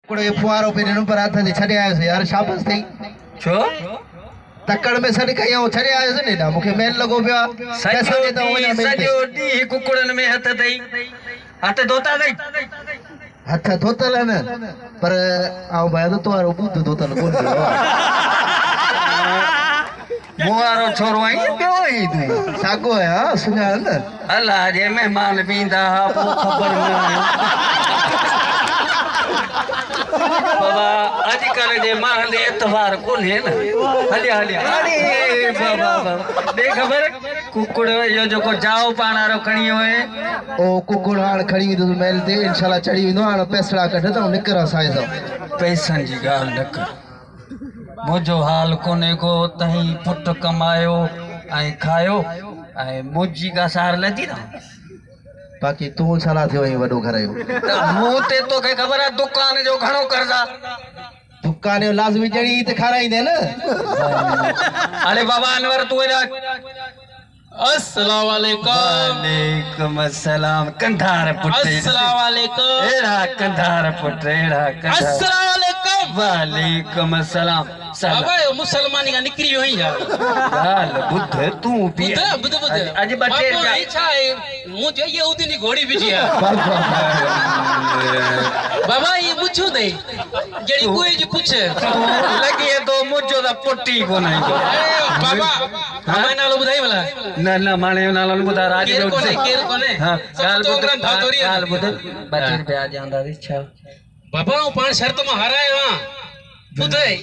कुड़े फुआरो पे ॾिनो पर हथ ते छॾे आयोसीं यार शाबाश अथई छो तकड़ में सॾु कई ऐं छॾे आयोसीं न हेॾां मूंखे मेल लॻो पियो आहे सॼो ॾींहुं कुकड़नि में हथ अथई हथ धोता अथई हथ धोतल आहिनि पर आउं भाई तो वारो ॿुध धोतल कोन पियो मूं वारो छोरो आई ॿियो आई तूं साॻियो आहे हा सुञाण न अलाह जे महिमान पींदा हा पोइ ख़बर न बाबा अॼुकल्ह जे माण्हुनि ते एतवार कोन्हे न हलिया हलिया अरे बाबा ॾे ख़बर कुकड़ इहो जेको जाओ पाण वारो खणी वियो ओ कुकुड़ हाणे खणी वेंदुसि मेल ते इंशाल्लाह चढ़ी वेंदो हाणे पैसड़ा कढ त निकर साईं सां पैसनि जी ॻाल्हि न कर मुंहिंजो हाल कोन्हे को तहीं पुटु कमायो ऐं खायो ऐं मुंहिंजी का सार लधी न बाक़ी तूं सलाह थियो वहीं वॾो घर जो मूं ते तोखे ख़बर आहे दुकान जो घणो कर्ज़ आहे दुकान जो लाज़मी ॼणी त खाराईंदे न अरे बाबा अनवर तू हेॾा अस्सलाम वालेकुम वालेकुम अस्सलाम कंधार पुट अस्सलाम वालेकुम एड़ा कंधार पुट एड़ा कंधार अस्सलाम वालेकुम वालेकुम अस्सलाम बाबा यो मुसलमानी का निकरी हुई है गाल बुध तू भी बुध आज बच्चे बाबा इच्छा है मुझे ये उतनी घोड़ी बिठी है बाबा ये पूछो दे जड़ी कोई जो पूछे लगे तो मुझो दा पुट्टी को नहीं बाबा हमें नालो बुधाई वाला ना माने नालो बुधा राज केर कोने हां गाल बुध बच्चे पे आ जांदा इच्छा बाबा वो पांच शर्त में हाराए हां बुधाई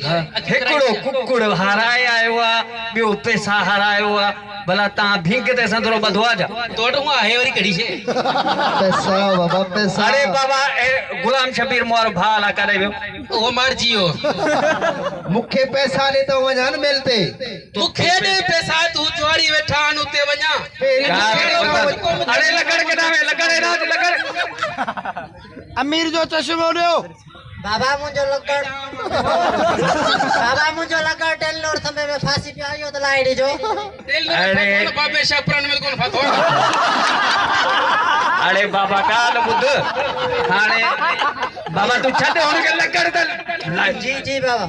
हिकड़ो कुकुड़ हाराए आयो आ बियो पैसा हारायो आ भला ता भींग ते संदरो बधवा जा तोड़ हुआ है वरी कड़ी छे पैसा बाबा पैसा अरे बाबा गुलाम शबीर मोर भाला करे वियो वो मार जियो मुखे पैसा दे तो वञान मिलते मुखे दे पैसा तू चोरी वेठा उते वञा अरे लगड़ के नामे लगड़ राज लगड़ अमीर जो चश्मो ॾियो बाबा मुझे लगा टेलर समय में फांसी पे आयो तो लाइट जो अरे बाबे शापरान में कौन फातो अरे बाबा काल बुध हाने बाबा तू छडे होने के लगड़ दल जी जी बाबा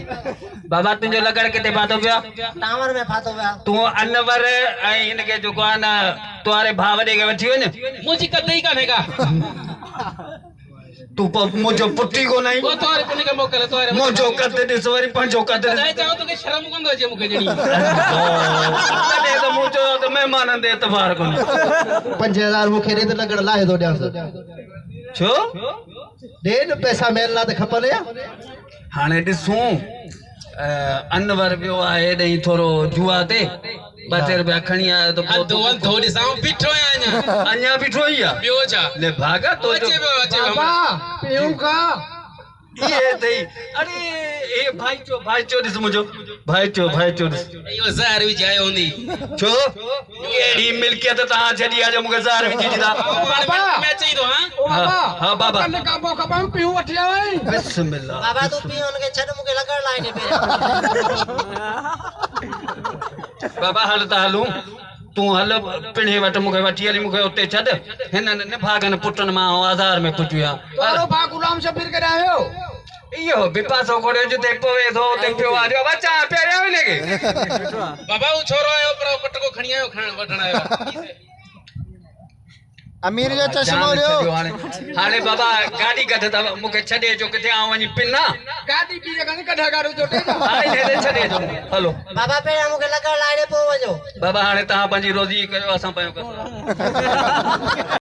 बाबा तुझो लगड़ के ते बातो पिया टावर में फातो पिया तू अनवर ऐं इनके जो को ना तुम्हारे भाव दे के वठी वने मुझी कदई काने का तू मुझो पुट्टी को नहीं वो तोरे कोने का मोकल तोरे मुझो कते दिस वरी पंजो कते नहीं चाहो तो के शर्म कंदो जे मुके जणी तने तो मुझो तो मेहमान दे एतवार को 5000 मुखे दे त लगड़ लाहे दो ॾियांसि छो दे न पैसा मेल ना त खपन या हाने दिसू अनवर बियो आहे ॾेई थोरो जुआ ते 2 रुपया खणी आयो तो अदवन थोड़ी साउ पिठो आया अन्या बिठो ही आ बियो जा ले भागा तो अचे बाबा पियूं का ये दई अरे ए भाई चो दिस मुझो भाई चो दिस यो ज़हर भी जाय होंदी छो एडी मिल्कियत ता जदी आ मुके ज़हर विझी दी बाबा मैं चाहिए तो हां हां बाबा कने काबो कबम पियो वठी आवे बिस्मिल्लाह बाबा तू पियो उनके छड मुके लगा लाइट पे बाबा हल ता हलू तू हल पिणे वट मुके वठी हली मुके उते छड हिन न भागन पुटन मा आधार में पुटिया तोरो भा गुलाम शबीर के आयो इयो बिपासो कोड़े जते पवे थो ते पियो आजो बच्चा पेरिया वने के बाबा वो छोरो आयो पर पट को खणी आयो खान वठण आयो अमीर जो चश्मो ॾियो हाने बाबा गाड़ी कढ त मुके छडे जो किथे आ वनी पिना गाड़ी की जगह कढा गाड़ो जोटे हाय दे छडे जो हलो बाबा पे मुके लगा लाइट पे वजो बाबा हाने ता पंजी रोजी कयो असा पयो कर